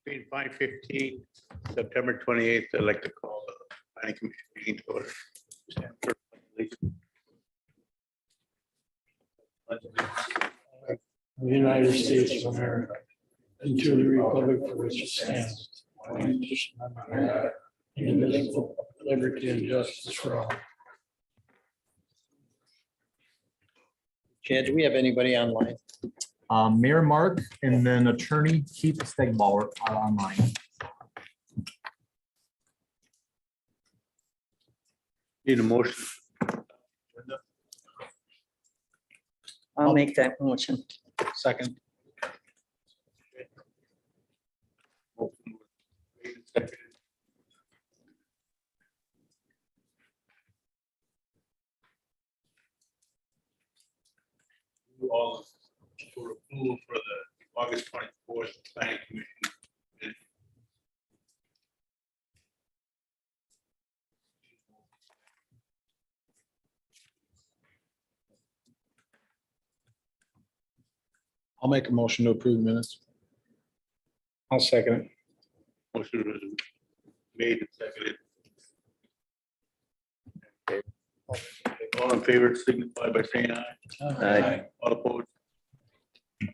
Between 5:15, September 28th, I'd like to call the planning commission meeting to order. Stand for pledge. The United States of America, and to the republic for which it stands, one nation under God, indivisible, with liberty and justice for all. Chad, do we have anybody online? Mayor Mark and then attorney Keith Stegbauer are online. Need a motion. I'll make that motion. Second. All for approval for the August 24th planning commission. I'll make a motion to approve minutes. I'll second it. Motion was made and seconded. Okay. All in favor signify by saying aye. Aye. All opposed,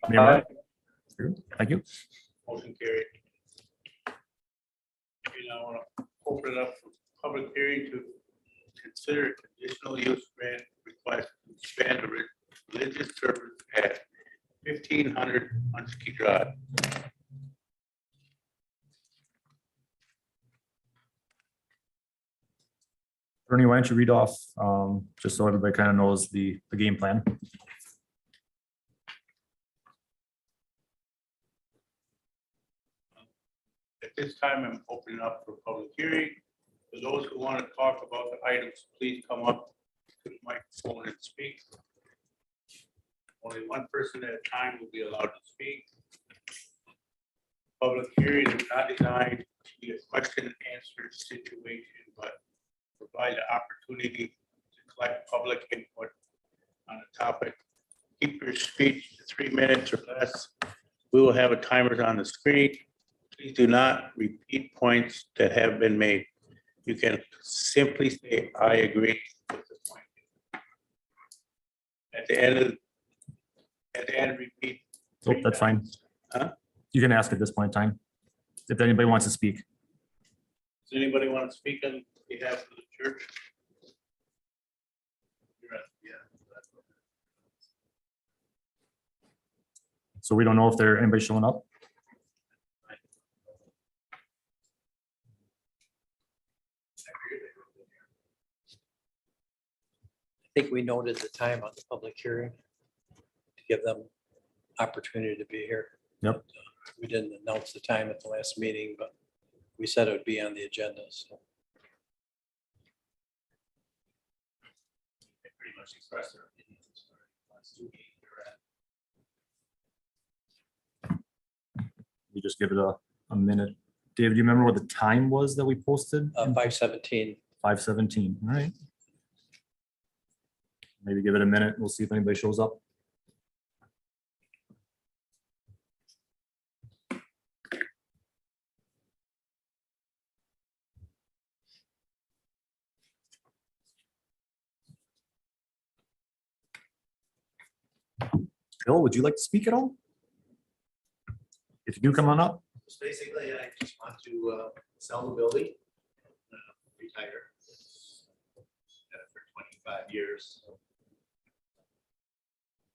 Mayor Mark? Thank you. motion carried. Okay, now I want to open it up for public hearing to consider conditional use grant request to expand the religious service at 1500 Muncie Drive. Attorney, why don't you read off, just so everybody kind of knows the game plan? At this time, I'm opening up for public hearing. For those who want to talk about the items, please come up to the microphone and speak. Only one person at a time will be allowed to speak. Public hearing is not designed to be a question and answer situation, but provide the opportunity to collect public input on a topic. Keep your speech to 3 minutes or less. We will have a timer on the screen. Please do not repeat points that have been made. You can simply say, I agree with the point. At the end, repeat. Oh, that's fine. Huh? You can ask at this point in time, if anybody wants to speak. Does anybody want to speak on behalf of the church? Yeah. So we don't know if there anybody showing up. I think we noted the time on the public hearing to give them opportunity to be here. Yep. We didn't announce the time at the last meeting, but we said it would be on the agenda, so. They pretty much expressed their opinions. Last 2 meetings we were at. We just give it a minute. David, do you remember what the time was that we posted? 5:17. 5:17, all right. Maybe give it a minute. We'll see if anybody shows up. Bill, would you like to speak at all? If you do, come on up. So basically, I just want to sell the building, retire. Had it for 25 years. So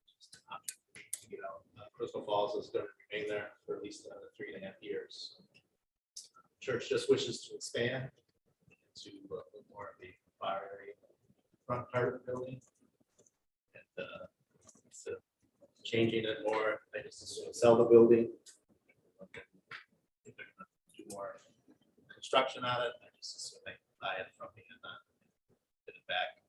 just an option for me to get out. Crystal Falls is going to remain there for at least another 3.5 years. Church just wishes to expand to put more of the bar area, front part of the building. And so changing it more, I just assume sell the building. If they're gonna do more construction on it, I just assume they buy it from me and not put it back.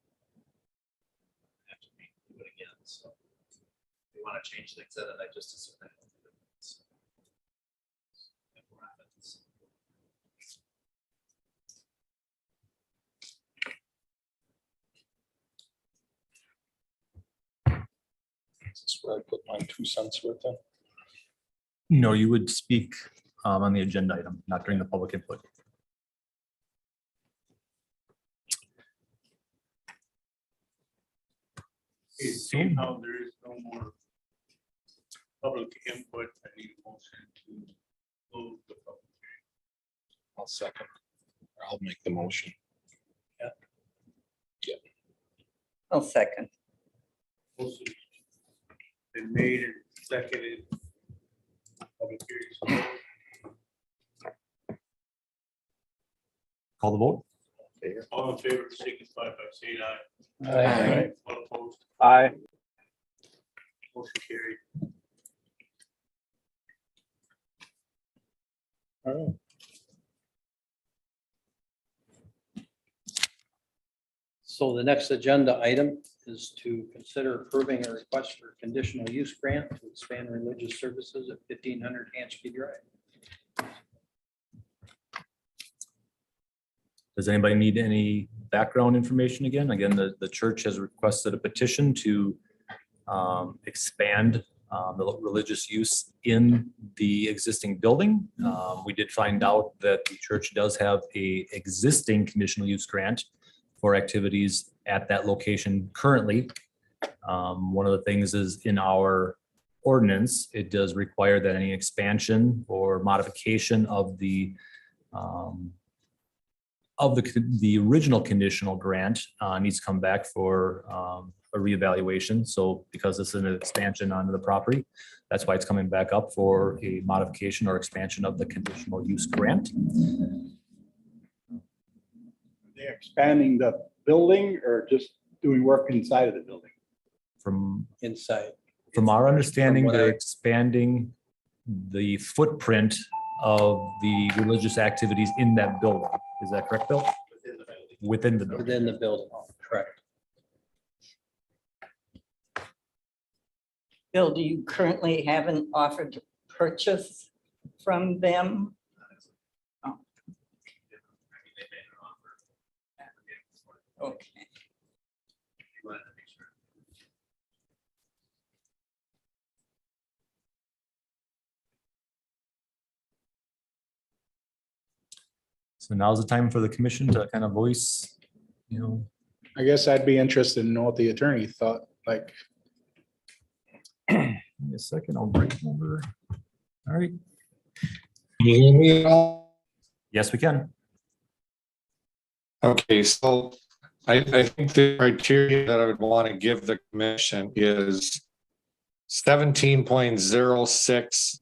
Have to do it again, so if they want to change things in it, I just assume they don't do it. So, if we're on it, it's- This is where I put my 2 cents worth in. No, you would speak on the agenda item, not during the public input. Seeing how there is no more public input, I need a motion to close the public. I'll second. I'll make the motion. I'll second. Motion been made and seconded. Public hearing is closed. Call the vote. All in favor, signify by saying aye. Aye. All opposed, Aye. motion carried. So the next agenda item is to consider approving a request for a conditional use grant to expand religious services at 1500 Hansky Drive. Does anybody need any background information again? Again, the church has requested a petition to expand the religious use in the existing building. We did find out that the church does have a existing conditional use grant for activities at that location currently. One of the things is in our ordinance, it does require that any expansion or modification of the original conditional grant needs to come back for a reevaluation. So because this is an expansion onto the property, that's why it's coming back up for a modification or expansion of the conditional use grant. They're expanding the building or just doing work inside of the building? From Inside. our understanding, From what they're I- expanding the footprint of the religious activities in that building. Is that correct, Bill? Within the building. Within the building. Within the building, correct. Bill, do you currently have an offer to purchase from them? I mean, they made an offer. Okay. We wanted to make sure. So now's the time for the commission to kind of voice, I guess I'd be interested in know what the attorney thought, like, give me a second, I'll break over. All right, Can you hear me at all? yes, we can. Okay, so I think the criteria that I would want to give the commission is 17.06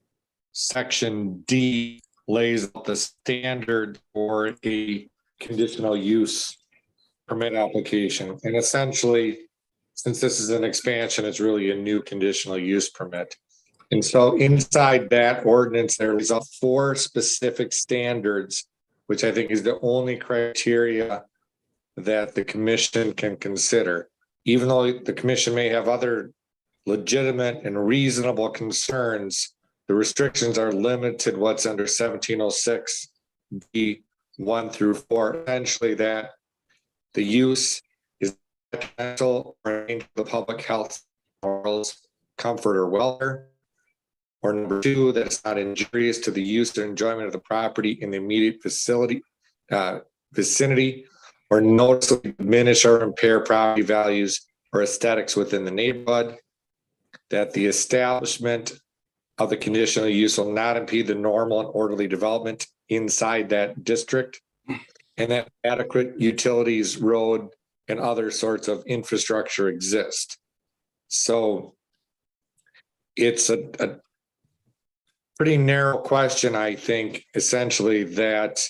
section D lays out the standard for a conditional use permit application. And essentially, since this is an expansion, it's really a new conditional use permit. And so inside that ordinance, there is 4 specific standards, which I think is the only criteria that the commission can consider. Even though the commission may have other legitimate and reasonable concerns, the restrictions are limited what's under 1706 B 1 through 4, essentially that the use is detrimental or to the public health, morals, comfort, or welfare. Or number 2, that it's not injurious to the use or enjoyment of the property in the immediate vicinity, or noticeably diminish or impair property values or aesthetics within the neighborhood. That the establishment of the conditional use will not impede the normal and orderly development inside that district. And that adequate utilities, road, and other sorts of infrastructure exist. So it's a pretty narrow question, I think, essentially that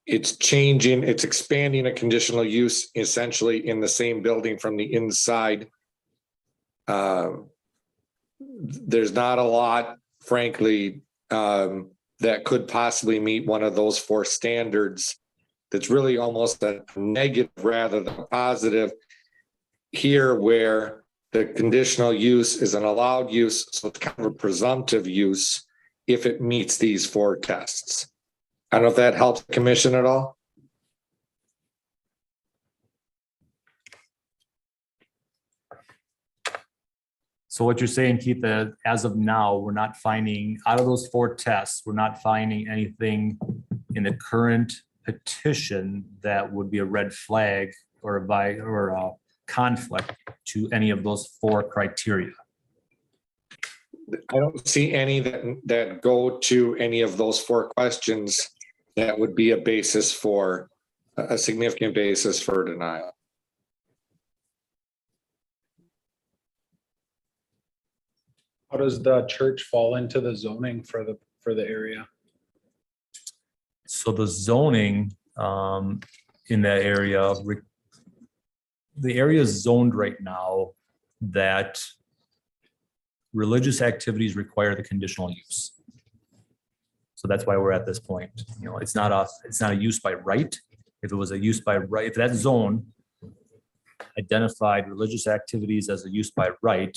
it's changing, it's expanding a conditional use essentially in the same building from the inside. There's not a lot, frankly, that could possibly meet one of those 4 standards. That's really almost a negative rather than a positive here, where the conditional use is an allowed use, so it's kind of a presumptive use if it meets these 4 tests. I don't know if that helps the commission at all. So what you're saying, Keith, that as of now, we're not finding, out of those 4 tests, we're not finding anything in the current petition that would be a red flag or a conflict to any of those 4 criteria. I don't see any that go to any of those 4 questions that would be a basis for, a significant basis for denial. How does the church fall into the zoning for the area? So the zoning in that area, the area is zoned right now that religious activities require the conditional use. So that's why we're at this point. You know, it's not a use by right. If it was a use by right, if that zone identified religious activities as a use by right,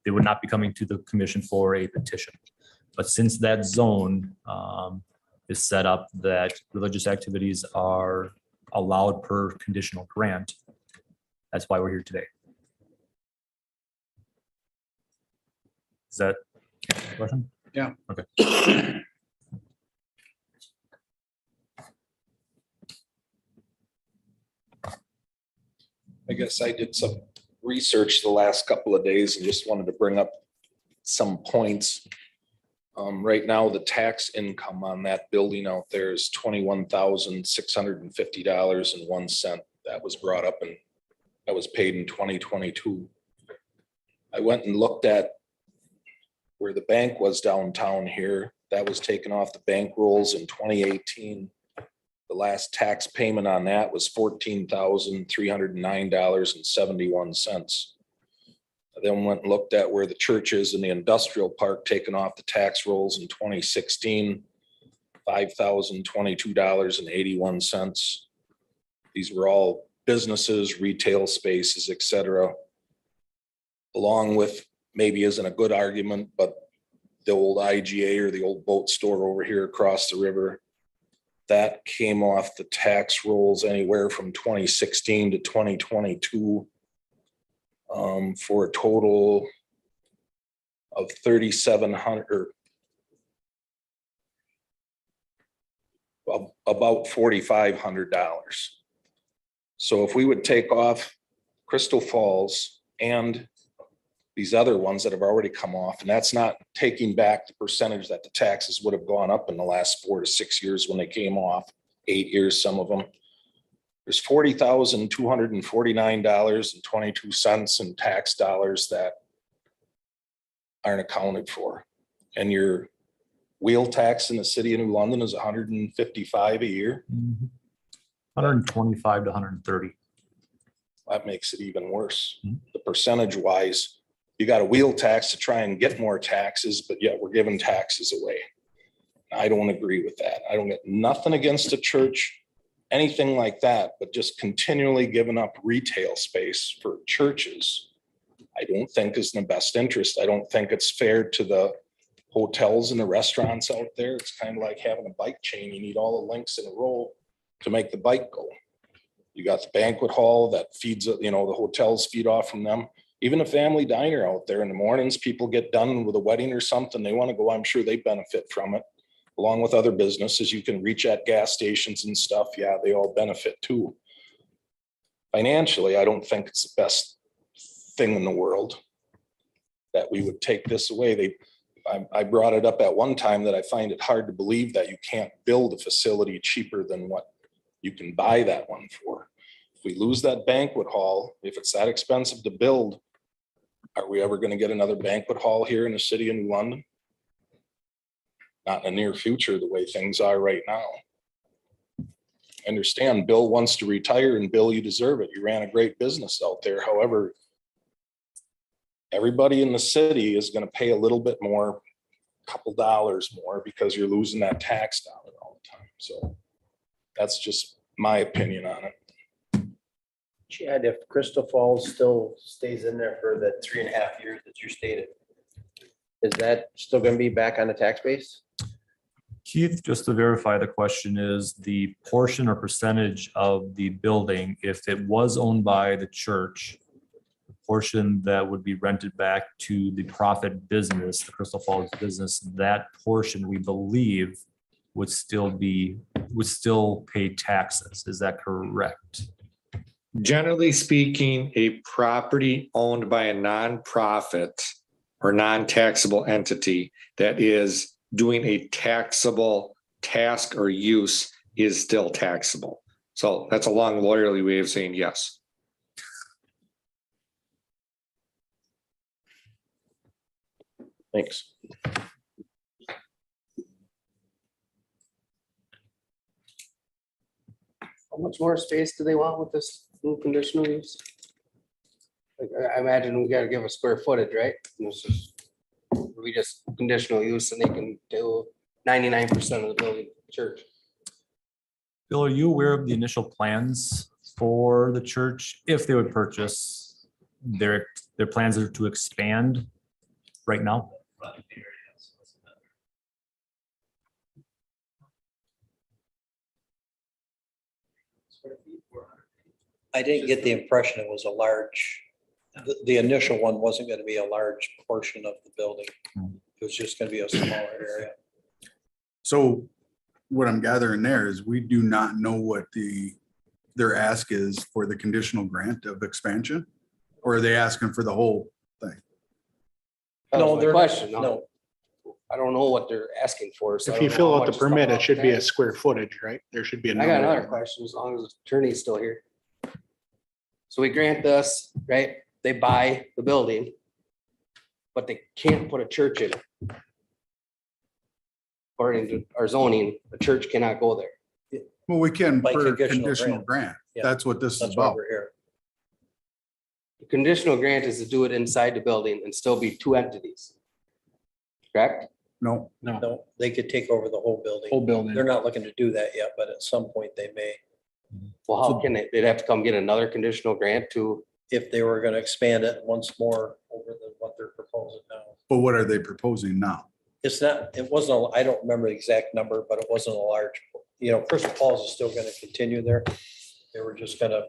they would not be coming to the commission for a petition. But since that zone is set up that religious activities are allowed per conditional grant, that's why we're here today. Is that a question? Yeah. Okay. I guess I did some research the last couple of days and just wanted to bring up some points. Right now, the tax income on that building out there is $21,650.01. That was brought up and that was paid in 2022. I went and looked at where the bank was downtown here. That was taken off the bank rolls in 2018. The last tax payment on that was $14,309.71. I then went and looked at where the church is in the industrial park, taken off the tax rolls in 2016, $5,022.81. These were all businesses, retail spaces, et cetera. Along with, maybe isn't a good argument, but the old IGA or the old boat store over here across the river, that came off the tax rolls anywhere from 2016 to 2022 for a total of $3,700, or about $4,500. So if we would take off Crystal Falls and these other ones that have already come off, and that's not taking back the percentage that the taxes would have gone up in the last 4 to 6 years when they came off, 8 years, some of them. There's $40,249.22 in tax dollars that aren't accounted for. And your wheel tax in the city of New London is $155 a year. 125 to 130. That makes it even worse. The percentage wise, you got a wheel tax to try and get more taxes, but yet we're giving taxes away. I don't agree with that. I don't get nothing against the church, anything like that, but just continually giving up retail space for churches, I don't think is in the best interest. I don't think it's fair to the hotels and the restaurants out there. It's kind of like having a bike chain. You need all the links in a row to make the bike go. You got the banquet hall that feeds, the hotels feed off from them. Even a family diner out there in the mornings, people get done with a wedding or something, they want to go, I'm sure they benefit from it. Along with other businesses, you can reach at gas stations and stuff. Yeah, they all benefit too. Financially, I don't think it's the best thing in the world that we would take this away. I brought it up at one time that I find it hard to believe that you can't build a facility cheaper than what you can buy that one for. If we lose that banquet hall, if it's that expensive to build, are we ever going to get another banquet hall here in the city of New London? Not in the near future, the way things are right now. I understand Bill wants to retire, and Bill, you deserve it. You ran a great business out there. However, everybody in the city is going to pay a little bit more, a couple dollars more, because you're losing that tax dollar all the time. So that's just my opinion on it. Chad, if Crystal Falls still stays in there for the 3.5 years that you stated, is that still going to be back on the tax base? Keith, just to verify, the question is the portion or percentage of the building, if it was owned by the church portion that would be rented back to the profit business, the Crystal Falls business, that portion we believe would still pay taxes. Is that correct? Generally speaking, a property owned by a nonprofit or non-taxable entity that is doing a taxable task or use is still taxable. So that's a long lawyerly way of saying yes. Thanks. How much more space do they want with this new conditional use? Like, I imagine we gotta give a square footage, right? And it's just- We just conditional use and they can do 99% of the building church. Bill, are you aware of the initial plans for the church if they would purchase? Their plans are to expand right now? I didn't get the impression it was a large, the initial one wasn't gonna be a large portion of the building. It was just gonna be a smaller area. So what I'm gathering there is we do not know what their ask is for the conditional grant of expansion? Or are they asking for the whole thing? That No, was they're my not- question. no. I don't know what they're asking for. so I If don't you know fill how out much the is coming permit, off it should be a tax. square footage, right? There should be a I got number. another question, as long as the attorney's still here. So we grant this, right? They buy the building, but they can't put a church in it. According to our zoning, the church cannot go there. Well, we can By for conditional conditional grant. grant. Yeah. That's what this is That's why about. we're here. The conditional grant is to do it inside the building and still be two entities. Correct? No, No, they could take over the whole building. Whole building. They're not looking to do that yet, but at some point they may. Well, how can they? They'd have to come get another conditional grant to, If they were gonna expand it once more over what they're proposing now. but what are they proposing now? It's not, it wasn't, I don't remember the exact number, but it wasn't a large, Crystal Falls is still gonna continue there. They were just gonna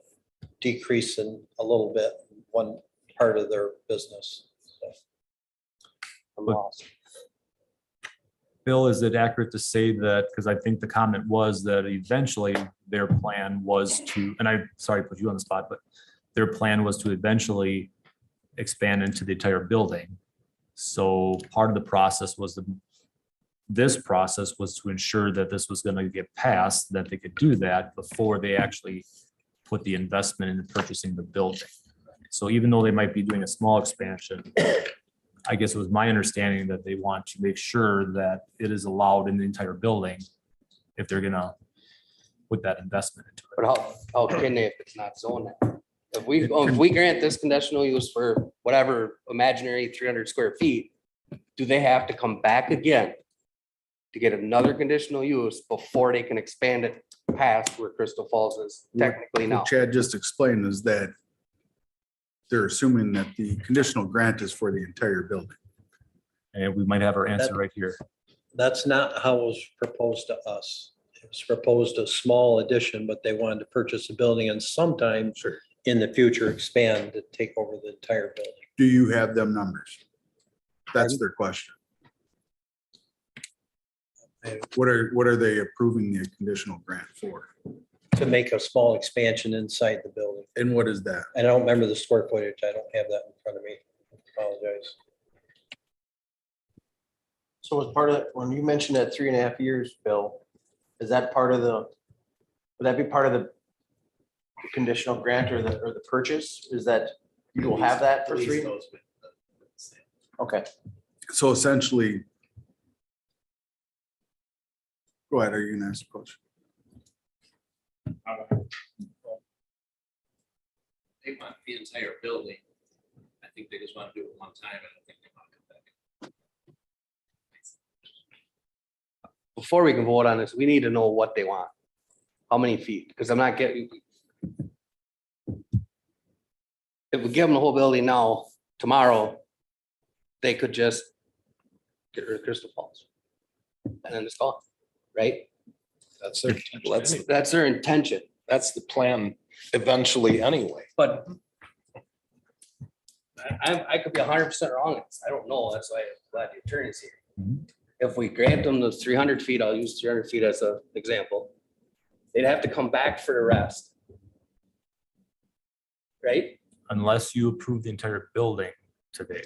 decrease in a little bit, one part of their business. So, I'm But- lost. Bill, is it accurate to say that, because I think the comment was that eventually their plan was to, and I'm sorry to put you on the spot, but their plan was to eventually expand into the entire building. So part of the process was this process was to ensure that this was going to get passed, that they could do that before they actually put the investment into purchasing the building. So even though they might be doing a small expansion, I guess it was my understanding that they want to make sure that it is allowed in the entire building if they're gonna put that investment into But it. how can they if it's not zoned? If we grant this conditional use for whatever imaginary 300 square feet, do they have to come back again to get another conditional use before they can expand it past where Crystal Falls is technically now? What Chad just explained is that they're assuming that the conditional grant is for the entire building. And we might have our answer right here. that's not how it was proposed to us. It was proposed a small addition, but they wanted to purchase a building and sometime in the future expand to take over the entire building. Do you have them numbers? That's their question. What are they approving the conditional grant for? To make a small expansion inside the building. And what is that? I don't remember the square footage. I don't have that in front of me. Apologize. So as part of, when you mentioned that 3.5 years, Bill, is that part of the, would that be part of the conditional grant or the purchase? Is that you will have that for three? Okay. So essentially. Go ahead, are you gonna ask a question? They want the entire building. I think they just want to do it one time. I don't think they want to come back. Before we can vote on this, we need to know what they want. How many feet? Because I'm not getting. If we give them the whole building now, tomorrow, they could just get rid of Crystal Falls. And then it's gone, right? That's their, That's their intention. that's the plan eventually anyway. But I could be 100% wrong. on this. I don't know. That's why I'm glad the attorney's here. Mhm. If we grant them the 300 feet, I'll use 300 feet as an example. They'd have to come back for the rest. Right? Unless you approve the entire building today.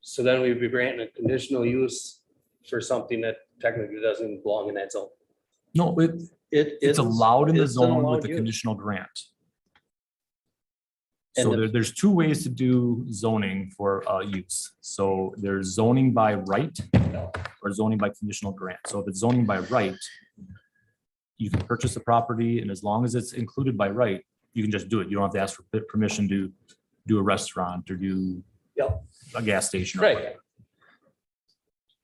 So then we'd be granting a conditional use for something that technically doesn't even belong in that zone. No, It's it's allowed in the it's an zone with allowed the use. conditional grant. And So the- there's two ways to do zoning for use. So there's zoning by right or zoning by conditional grant. So if it's zoning by right, you can purchase the property, and as long as it's included by right, you can just do it. You don't have to ask for permission to do a restaurant or do Yep. a gas station. or Right. whatever.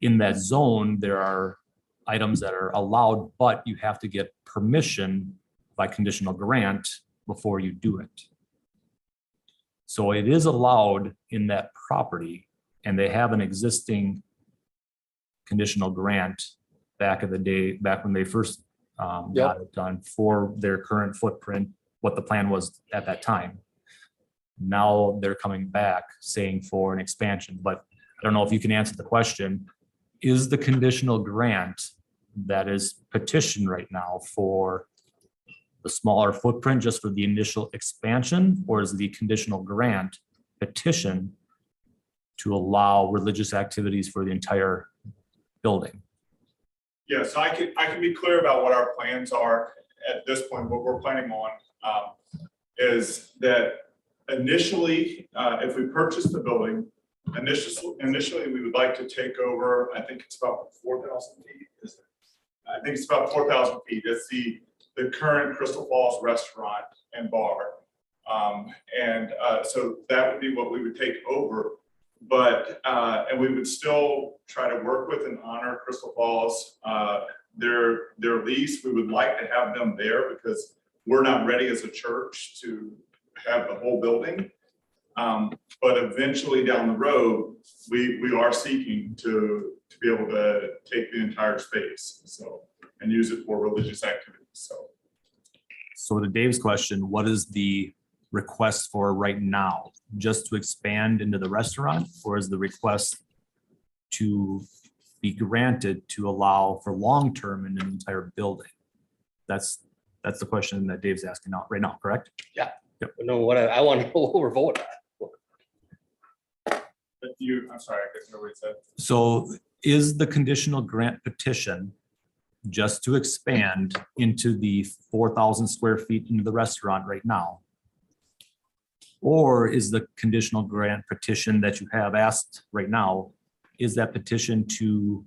In that zone, there are items that are allowed, but you have to get permission by conditional grant before you do it. So it is allowed in that property, and they have an existing conditional grant back in the day, back when they first got it done for their current footprint, what the plan was at that time. Now they're coming back saying for an expansion, but I don't know if you can answer the question. Is the conditional grant that is petitioned right now for the smaller footprint just for the initial expansion, or is the conditional grant petition to allow religious activities for the entire building? Yes, I can be clear about what our plans are at this point. What we're planning on is that initially, if we purchase the building, initially we would like to take over, I think it's about 4,000 feet. I think it's about 4,000 feet. It's the current Crystal Falls restaurant and bar. So that would be what we would take over. But, and we would still try to work with and honor Crystal Falls. Their lease, we would like to have them there because we're not ready as a church to have the whole building. But eventually down the road, we are seeking to be able to take the entire space, so, and use it for religious activities, so. So to Dave's question, what is the request for right now? Just to expand into the restaurant, or is the request to be granted to allow for long-term in an entire building? That's the question that Dave's asking now, right now, correct? No, what I want to know what we're voting on. I'm sorry, I couldn't hear what you said. So is the conditional grant petition just to expand into the 4,000 square feet into the restaurant right now? Or is the conditional grant petition that you have asked right now, is that petition to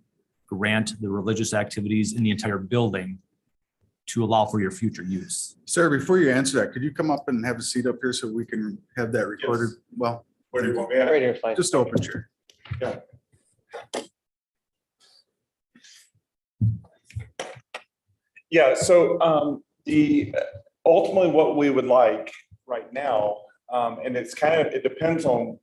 grant the religious activities in the entire building to allow for your future use? Sir, before you answer that, could you come up and have a seat up here so we can have that recorded? Yes. Well, Where do you want me at? Right here, fine. just open chair. Yeah, so ultimately what we would like right now, and it's kind of, it depends on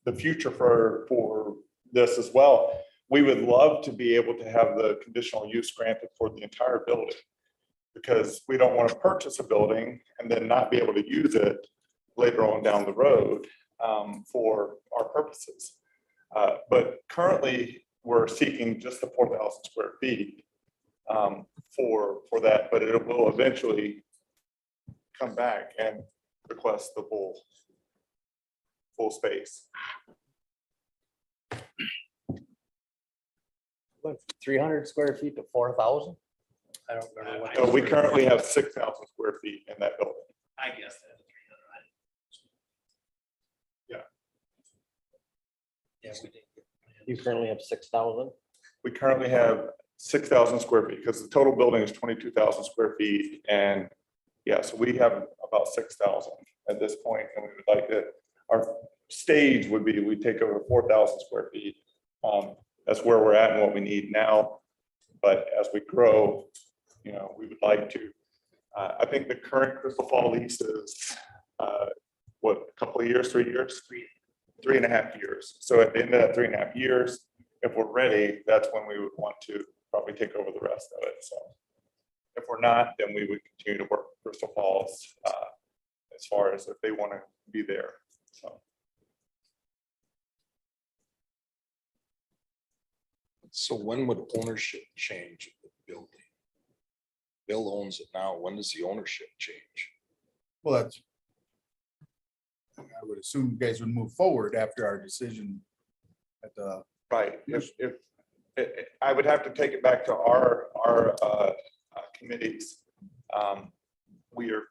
the future for this as well. We would love to be able to have the conditional use granted for the entire building, because we don't want to purchase a building and then not be able to use it later on down the road for our purposes. But currently, we're seeking just the 4,000 square feet for that, but it will eventually come back and request the full space. 300 square feet to 4,000? I don't remember what. So we currently have 6,000 square feet in that building. I guess that. Yes, we did. You currently have 6,000? We currently have 6,000 square feet because the total building is 22,000 square feet. And yeah, so we have about 6,000 at this point, and we would like to, our stage would be, we take over 4,000 square feet. That's where we're at and what we need now. But as we grow, we would like to, I think the current Crystal Fall lease is, what, a couple of years, 3 years? 3.5 years. So at the end of that 3.5 years, if we're ready, that's when we would want to probably take over the rest of it. So if we're not, then we would continue to work with Crystal Falls as far as if they want to be there. So, So when would ownership change of the building? Bill owns it now. When does the ownership change? Well, that's. I would assume you guys would move forward after our decision at the. right, I would have to take it back to our committees. We are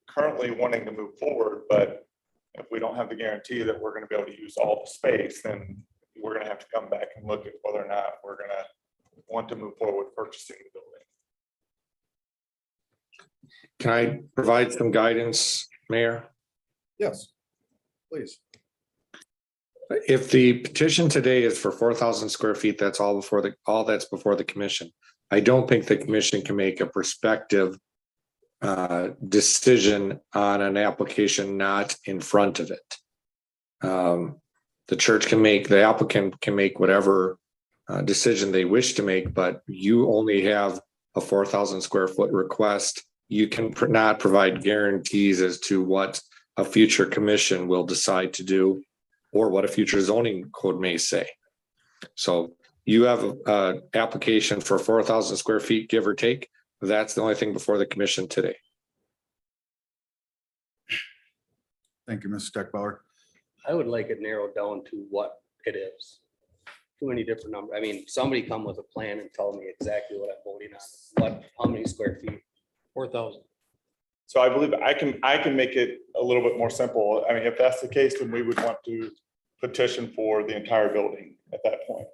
currently wanting to move forward, but if we don't have the guarantee that we're gonna be able to use all the space, then we're gonna have to come back and look at whether or not we're gonna want to move forward with purchasing the building. Can I provide some guidance, Mayor? Yes, please. If the petition today is for 4,000 square feet, that's all that's before the commission. I don't think the commission can make a prospective decision on an application not in front of it. The applicant can make whatever decision they wish to make, but you only have a 4,000 square foot request. You can not provide guarantees as to what a future commission will decide to do or what a future zoning code may say. So you have an application for 4,000 square feet, give or take. That's the only thing before the commission today. Thank you, Mr. Steckbauer. I would like it narrowed down to what it is. Too many different numbers. I mean, somebody come with a plan and tell me exactly what I'm voting on, how many square feet? 4,000. So I believe I can make it a little bit more simple. I mean, if that's the case, then we would want to petition for the entire building at that point,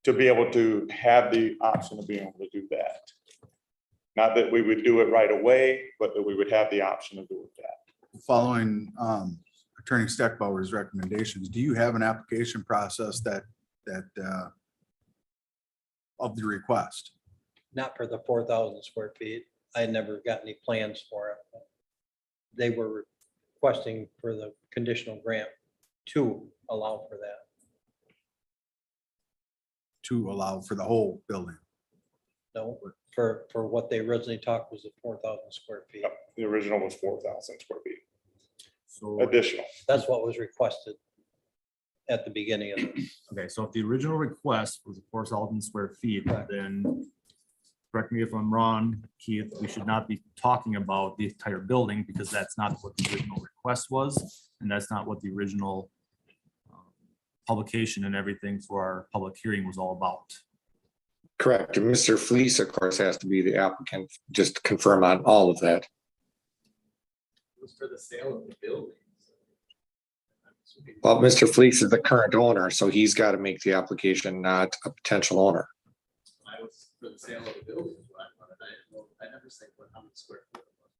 to be able to have the option of being able to do that. Not that we would do it right away, but that we would have the option of doing that. Following Attorney Steckbauer's recommendations, do you have an application process that of the request? Not for the 4,000 square feet. I never got any plans for it. They were requesting for the conditional grant to allow for that. To allow for the whole building? No, for what they originally talked was the 4,000 square feet. Yep, the original was 4,000 square feet So, additional. That's what was requested at the beginning of this. okay, so if the original request was 4,000 square feet, then correct me if I'm wrong, Keith, we should not be talking about the entire building because that's not what the original request was. And that's not what the original publication and everything for our public hearing was all about. Correct. And Mr. Fleece, of course, has to be the applicant, just to confirm on all of that. It was for the sale of the building. Well, Mr. Fleece is the current owner, so he's got to make the application, not a potential owner. I was for the sale of the building. is what I wanted. I didn't know- I never said how many square foot it was.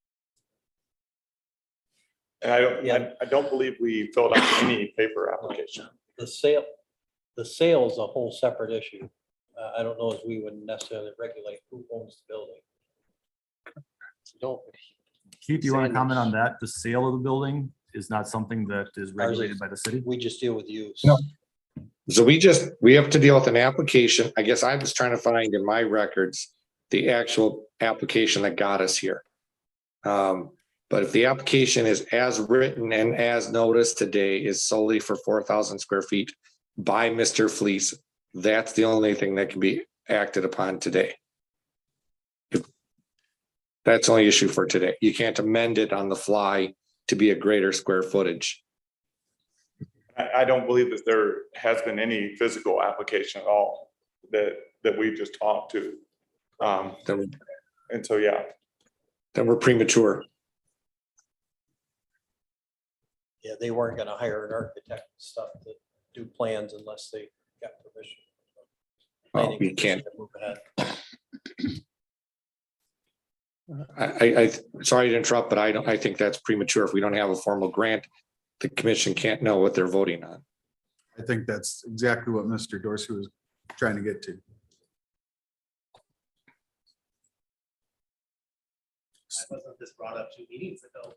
And I don't believe we filled out any paper application. The sale is a whole separate issue. I don't know if we would necessarily regulate who owns the building. Don't. Keith, you want to comment on that? The sale of the building is not something that is regulated by the city? We just deal with use. No. So we have to deal with an application. I guess I was trying to find in my records, the actual application that got us here. But if the application is as written and as noticed today is solely for 4,000 square feet by Mr. Fleece, that's the only thing that can be acted upon today. That's the only issue for today. You can't amend it on the fly to be a greater square footage. I don't believe that there has been any physical application at all that we just talked to. And so, yeah. Then we're premature. Yeah, they weren't gonna hire an architect and stuff to do plans unless they got permission. Well, we can't. To move ahead. I sorry to interrupt, but I think that's premature. If we don't have a formal grant, the commission can't know what they're voting on. I think that's exactly what Mr. Dorsey was trying to get to. I wasn't this brought up 2 meetings ago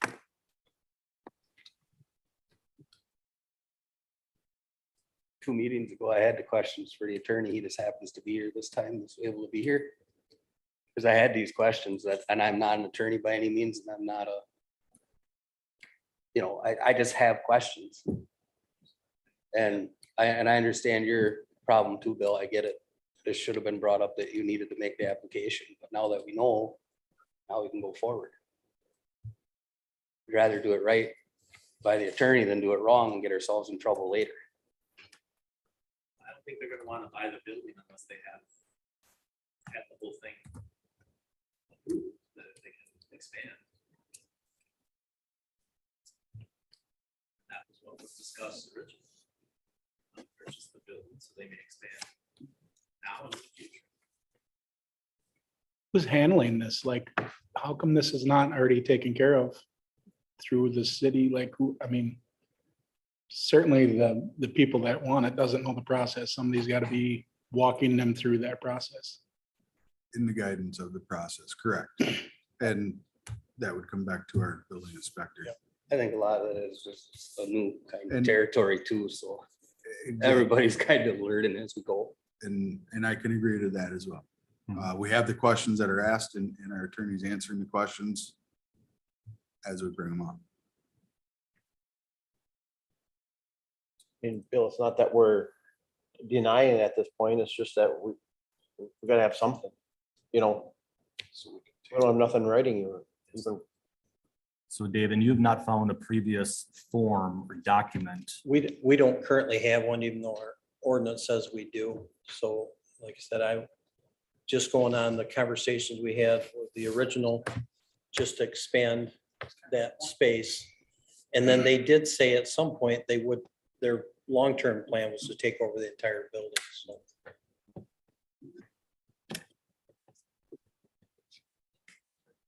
then. Two meetings ago, I had the questions for the attorney. He just happens to be here this time. He's able to be here. Because I had these questions and I'm not an attorney by any means, and I'm not you know, I just have questions. And I understand your problem too, Bill. I get it. This should have been brought up that you needed to make the application, but now that we know, now we can go forward. We'd rather do it right by the attorney than do it wrong and get ourselves in trouble later. I don't think they're gonna wanna buy the building unless they have the whole thing approved, that they can expand. That was what was discussed originally. Purchase the building so they may expand now and in the future. Who's handling this? Like, how come this is not already taken care of through the city? Like, who, I mean, certainly the people that want it doesn't know the process. Somebody's got to be walking them through that process. In the guidance of the process, correct. And that would come back to our building inspector. I think a lot of it is just a new kind of And- territory too, so Exactly. everybody's kind of learning as we go. And I can agree to that as well. We have the questions that are asked and our attorneys answering the questions as we bring them up. And Bill, it's not that we're denying it at this point, it's just that we gotta have something, you know. We don't have nothing in writing or even. So Dave, and you have not found a previous form or document. We don't currently have one, even though our ordinance says we do. So like I said, I'm just going on the conversations we had with the original, just to expand that space. And then they did say at some point they would, their long-term plan was to take over the entire building, so.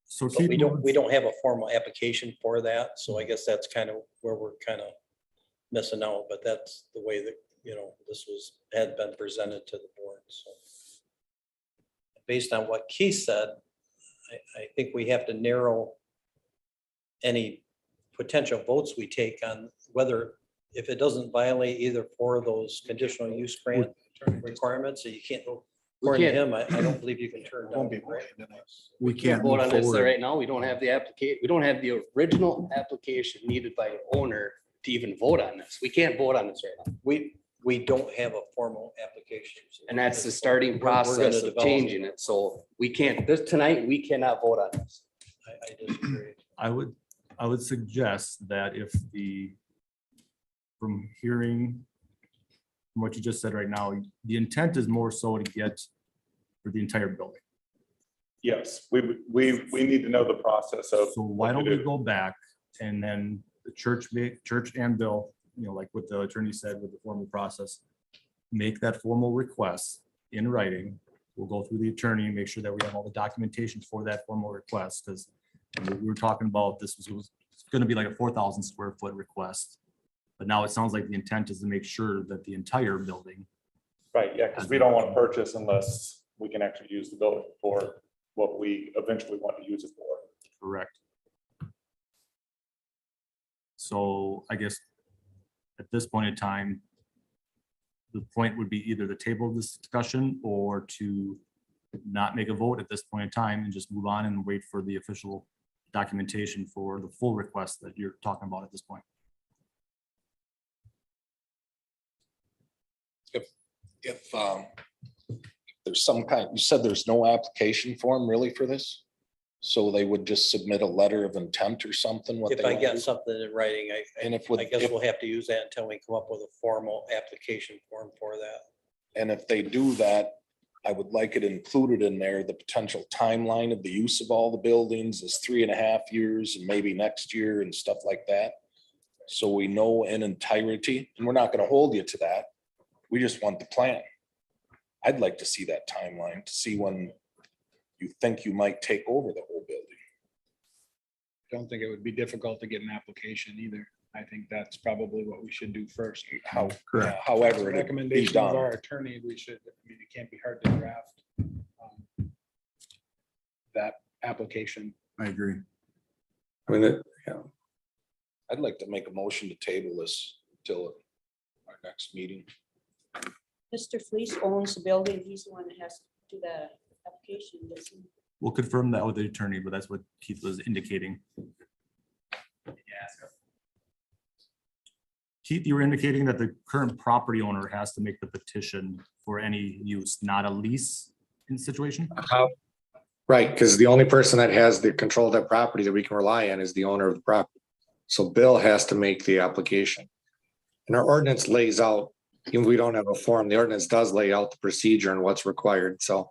So But we don't have a formal application for that, so I guess that's kind of where we're kind of missing out, but that's the way that, you know, this had been presented to the board, so. Based on what Keith said, I think we have to narrow any potential votes we take on whether, if it doesn't violate either four of those conditional use grant requirements, so you can't, according to him, I don't believe you can turn down. We can't Vote move on this forward. right now. We don't have the application. We don't have the original application needed by the owner to even vote on this. We can't vote on this right now. We don't have a formal application. And that's the starting We're gonna process of develop changing it. So we can't, tonight, we cannot vote on this. I disagree. I would suggest that if from hearing from what you just said right now, the intent is more so to get for the entire building. Yes, we need to know the process of. So why don't we go back and then the church and Bill, you know, like what the attorney said with the formal process, make that formal request in writing. We'll go through the attorney and make sure that we have all the documentation for that formal request, because we were talking about this was going to be like a 4,000 square foot request. But now it sounds like the intent is to make sure that the entire building. Right, yeah, because we don't want to purchase unless we can actually use the building for what we eventually want to use it for. Correct. So I guess at this point in time, the point would be either the table of this discussion or to not make a vote at this point in time and just move on and wait for the official documentation for the full request that you're talking about at this point. If there's some kind, you said there's no application form really for this? So they would just submit a letter of intent or something? What If they I want get to do? something in writing, And if, I guess we'll have to use that until we come up with a formal application form for that. and if they do that, I would like it included in there, the potential timeline of the use of all the buildings is 3.5 years and maybe next year and stuff like that. So we know in entirety, and we're not gonna hold you to that. We just want the plan. I'd like to see that timeline to see when you think you might take over the whole building. Don't think it would be difficult to get an application either. I think that's probably what we should do first. How, Correct. however it be Recommendation of done. our attorney, we should, I mean, it can't be hard to draft that application. I agree. I mean, I'd like to make a motion to table this till our next meeting. Mr. Fleece owns the building. He's the one that has to do the application, doesn't he? We'll confirm that with the attorney, but that's what Keith was indicating. Keith, you were indicating that the current property owner has to make the petition for any use, not a lease in situation? Right, because the only person that has the control of that property that we can rely on is the owner of the property. So Bill has to make the application. And our ordinance lays out, even if we don't have a form, the ordinance does lay out the procedure and what's required. So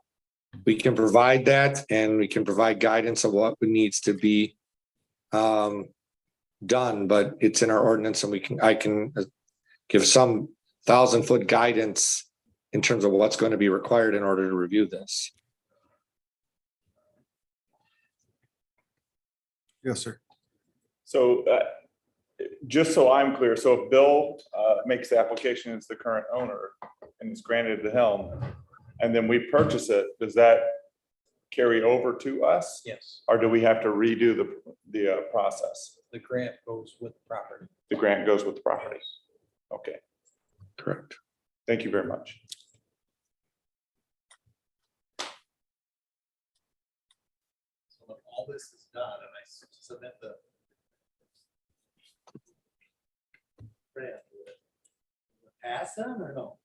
we can provide that and we can provide guidance of what needs to be done, but it's in our ordinance and I can give some 1,000-foot guidance in terms of what's going to be required in order to review this. Yes, sir. So just so I'm clear, so if Bill makes the application as the current owner and is granted the helm, and then we purchase it, does that carry over to us? Yes, Or do we have to redo the process? the grant goes with the property. The grant goes with the property. Okay, Correct. thank you very much. So when all this is done and I submit the grant, will it pass then or no?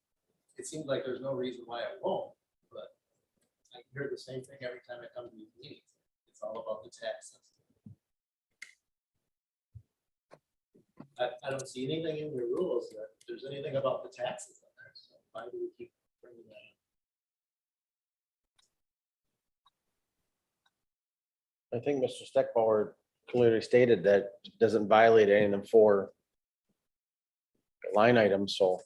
It seems like there's no reason why it won't, but I hear the same thing every time I come to these meetings. It's all about the taxes. I don't see anything in your rules that there's anything about the taxes in there, so why do we keep bringing that up? I think Mr. Steckbauer clearly stated that it doesn't violate any of the 4 line items, so.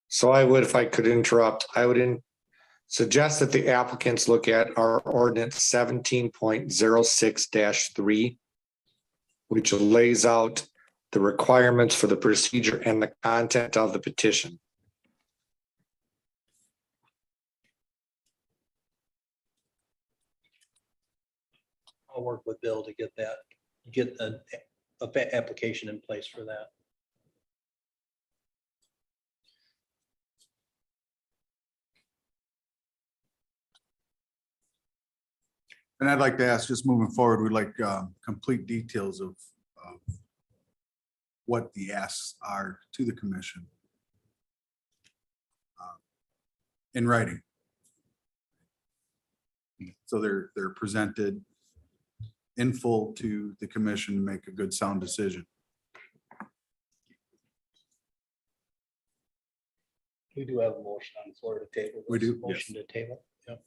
So I would, if I could interrupt, I would suggest that the applicants look at our ordinance 17.06-3, which lays out the requirements for the procedure and the content of the petition. I'll work with Bill to get an application in place for that. And I'd like to ask, just moving forward, we'd like complete details of what the asks are to the commission in writing. So they're presented in full to the commission to make a good sound decision. We do have a motion on the floor to table. We this. do, Motion to table, yep.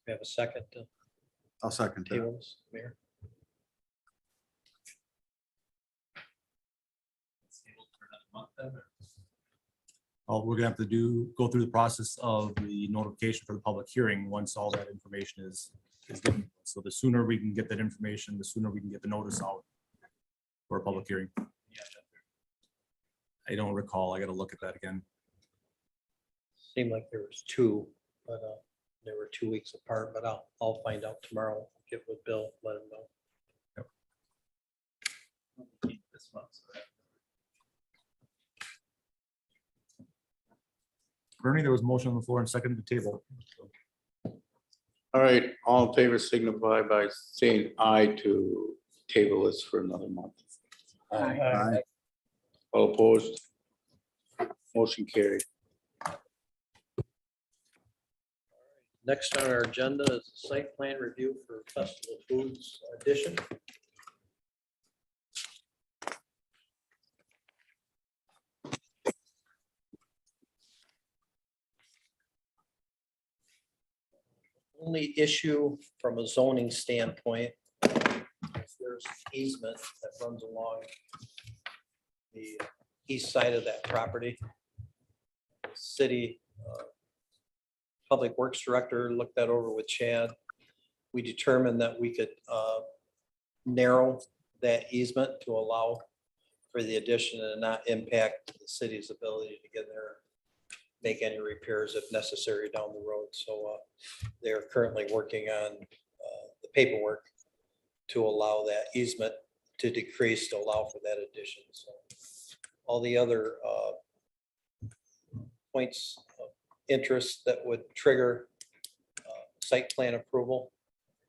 We have a second to I'll second that. table this, Mayor. It's able for another month then, or? We're gonna have to go through the process of the notification for the public hearing once all that information is given. So the sooner we can get that information, the sooner we can get the notice out for a public hearing. I don't recall. I gotta look at that again. Seemed like there was 2, but they were 2 weeks apart, but I'll find out tomorrow. Get with Bill, let him know. This month, so that- Bernie, there was a motion on the floor and second to table. All right, all in favor signify by saying aye to table this for another month. Aye. All opposed? Motion carried. Next on our agenda is site plan review for Festival Foods addition. Only issue from a zoning standpoint, there's easement that runs along the east side of that property. City Public Works Director looked that over with Chad. We determined that we could narrow that easement to allow for the addition and not impact the city's ability to get there, make any repairs if necessary down the road. So they're currently working on the paperwork to allow that easement to decrease to allow for that addition. So all the other points of interests that would trigger site plan approval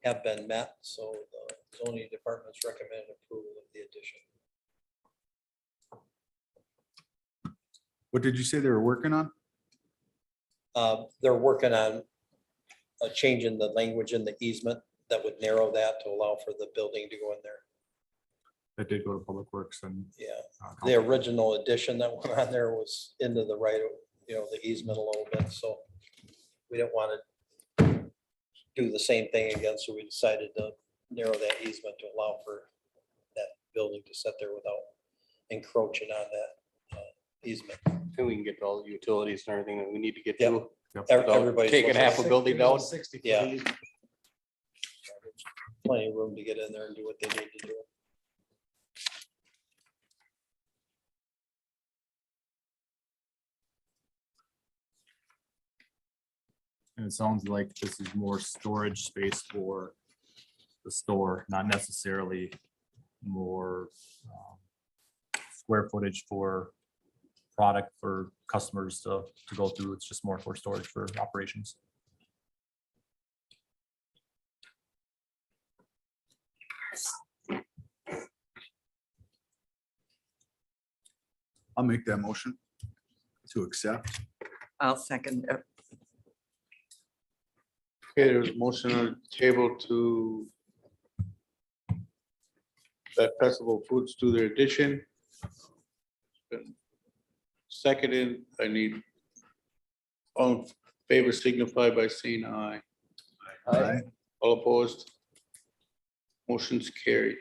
have been met, so the zoning department's recommended approval of the addition. What did you say they were working on? They're working on changing the language in the easement that would narrow that to allow for the building to go in there. That did go to Public Works and. Yeah, the original addition that went on there was into the right, the easement a little bit, so we didn't want to do the same thing again, so we decided to narrow that easement to allow for that building to sit there without encroaching on that easement. And we can get all the utilities and everything that we need to get Yep. to. Everybody's Taking looking- half a building down. Yeah. Plenty of room to get in there and do what they need to do. And it sounds like this is more storage space for the store, not necessarily more square footage for product for customers to go through. It's just more for storage for operations. I'll make that motion to accept. I'll second it. Okay, there's a motion on the table to let Festival Foods do their addition. Seconded, I need all in favor signify by saying aye. Aye. All opposed? Motion's carried.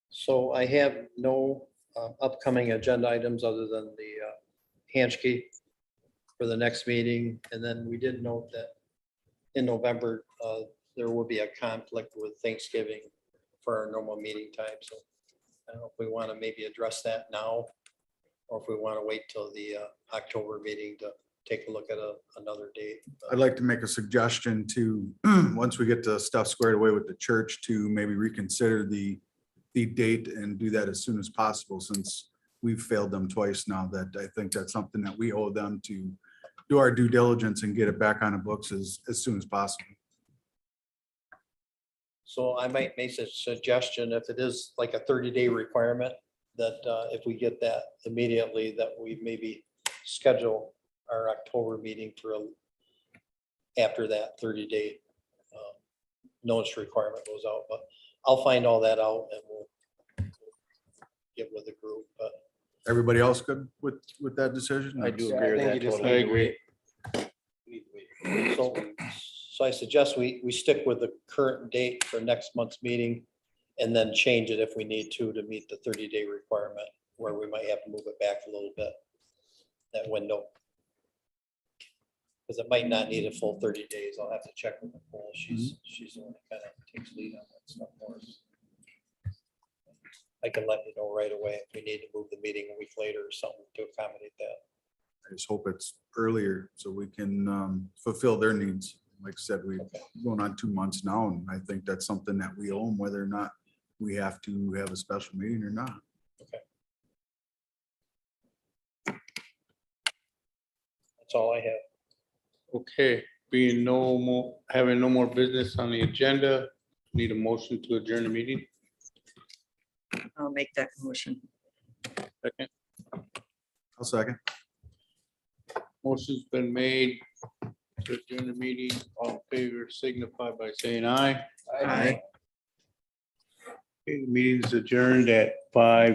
So I have no upcoming agenda items other than the Hanchke for the next meeting. And then we did note that in November, there will be a conflict with Thanksgiving for our normal meeting time. So I don't know if we want to maybe address that now, or if we want to wait till the October meeting to take a look at another date. I'd like to make a suggestion to, once we get the stuff squared away with the church, to maybe reconsider the date and do that as soon as possible, since we've failed them twice now. That I think that's something that we owe them, to do our due diligence and get it back on the books as soon as possible. So I might make a suggestion, if it is like a 30-day requirement, that if we get that immediately, that we maybe schedule our October meeting for after that 30-day notice requirement goes out. But I'll find all that out and we'll get with the group. But Everybody else good with that decision? I do agree with that. totally. I agree. So I suggest we stick with the current date for next month's meeting and then change it if we need to meet the 30-day requirement, where we might have to move it back a little bit, that window. Because it might not need a full 30 days. I'll have to check with Nicole. She's the one that kind of takes lead on that stuff for us. I can let you know right away if we need to move the meeting a week later or something to accommodate that. I just hope it's earlier so we can fulfill their needs. Like I said, we're going on 2 months now, and I think that's something that we owe them, whether or not we have to have a special meeting or not. Okay. That's all I have. Okay, being having no more business on the agenda, need a motion to adjourn the meeting. I'll make that motion. Second, I'll second. motion's been made to adjourn the meeting. All in favor signify by saying aye. Aye. Okay, the meeting's adjourned at 5:00.